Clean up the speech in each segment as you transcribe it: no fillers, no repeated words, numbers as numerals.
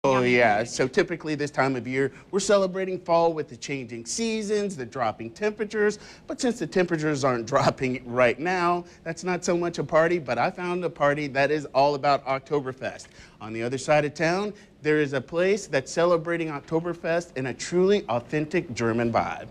Oh yeah, so typically this time of year, we're celebrating fall with the changing seasons, the dropping temperatures, but since the temperatures aren't dropping right now, that's not so much a party, but I found a party that is all about Oktoberfest. On the other side of town, there is a place that's celebrating Oktoberfest in a truly authentic German vibe.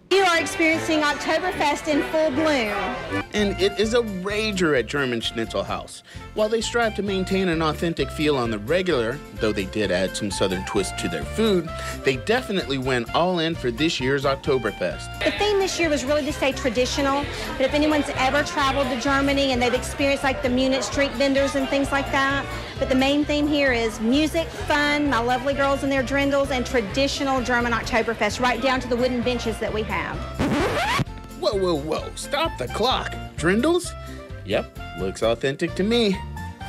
You are experiencing Oktoberfest in full bloom. And it is a rager at German Schnitzel Haus. While they strive to maintain an authentic feel on the regular, though they did add some southern twist to their food, they definitely went all in for this year's Oktoberfest. The theme this year was really to stay traditional, but if anyone's ever traveled to Germany and they've experienced like the Munich street vendors and things like that, but the main theme here is music, fun, my lovely girls and their drindles, and traditional German Oktoberfest, right down to the wooden benches that we have. Whoa, whoa, whoa, stop the clock. Drindles? Yep, looks authentic to me.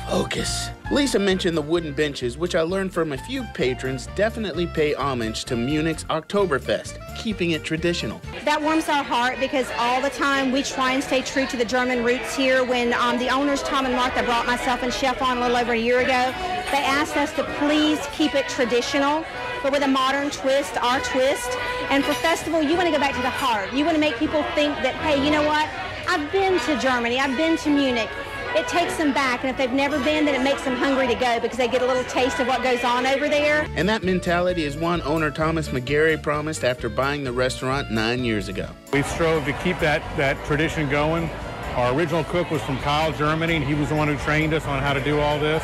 Focus. Lisa mentioned the wooden benches, which I learned from a few patrons definitely pay homage to Munich's Oktoberfest, keeping it traditional. That warms our heart because all the time we try and stay true to the German roots here. When the owners, Tom and Martha, brought myself and Chef on a little over a year ago, they asked us to please keep it traditional, but with a modern twist, our twist. And for festival, you want to go back to the heart. You want to make people think that, hey, you know what? I've been to Germany, I've been to Munich. It takes them back, and if they've never been, then it makes them hungry to go because they get a little taste of what goes on over there. And that mentality is one owner Thomas McGarry promised after buying the restaurant 9 years ago. We've strove to keep that tradition going. Our original cook was from Kyle, Germany, and he was the one who trained us on how to do all this.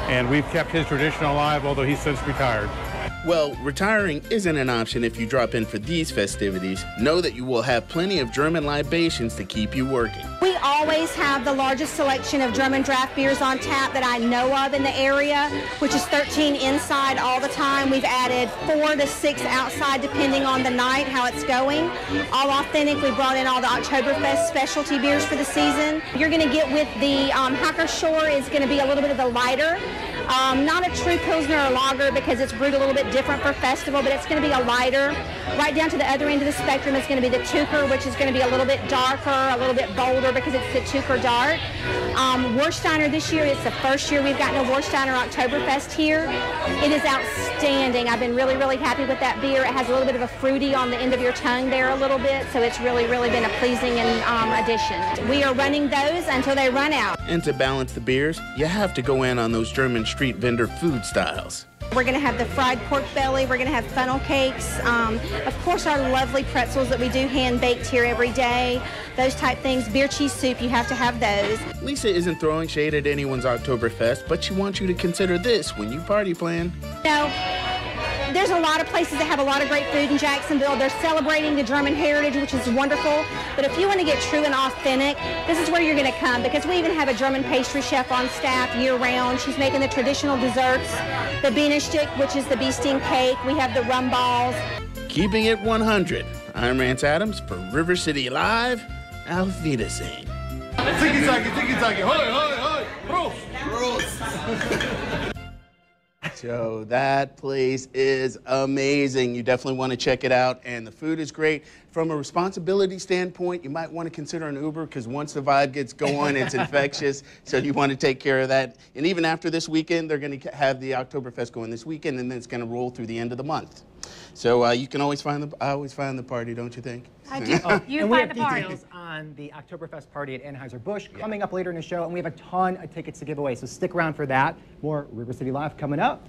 And we've kept his tradition alive, although he's since retired. Well, retiring isn't an option if you drop in for these festivities. Know that you will have plenty of German libations to keep you working. We always have the largest selection of German draft beers on tap that I know of in the area, which is 13 inside all the time. We've added 4 to 6 outside depending on the night, how it's going. All authentic. We brought in all the Oktoberfest specialty beers for the season. You're going to get with the Hacker Shore is going to be a little bit of the lighter. Not a true Pilsner or lager because it's brewed a little bit different for festival, but it's going to be a lighter. Right down to the other end of the spectrum is going to be the Tucher, which is going to be a little bit darker, a little bit bolder because it's the Tucher Dark. Warsteiner this year, it's the first year we've gotten a Warsteiner Oktoberfest here. It is outstanding. I've been really, really happy with that beer. It has a little bit of a fruity on the end of your tongue there a little bit, so it's really, really been a pleasing addition. We are running those until they run out. And to balance the beers, you have to go in on those German street vendor food styles. We're going to have the fried pork belly. We're going to have funnel cakes. Of course, our lovely pretzels that we do hand-baked here every day. Those type things. Beer cheese soup, you have to have those. Lisa isn't throwing shade at anyone's Oktoberfest, but she wants you to consider this when you party plan. No. There's a lot of places that have a lot of great food in Jacksonville. They're celebrating the German heritage, which is wonderful. But if you want to get true and authentic, this is where you're going to come because we even have a German pastry chef on staff year-round. She's making the traditional desserts, the Bienenstück, which is the bee sting cake. We have the rum balls. Keeping it 100. I'm Rance Adams for River City Live. Auf Wiedersehen. Tiki-taki, hoi, hoi, hoi, Prost! So that place is amazing. You definitely want to check it out, and the food is great. From a responsibility standpoint, you might want to consider an Uber because once the vibe gets going, it's infectious, so you want to take care of that. And even after this weekend, they're going to have the Oktoberfest going this weekend, and then it's going to roll through the end of the month. So you can always find I always find the party, don't you think? I do. You find the details on the Oktoberfest party at Anheuser-Busch coming up later in the show, and we have a ton of tickets to give away, so stick around for that. More River City Live coming up.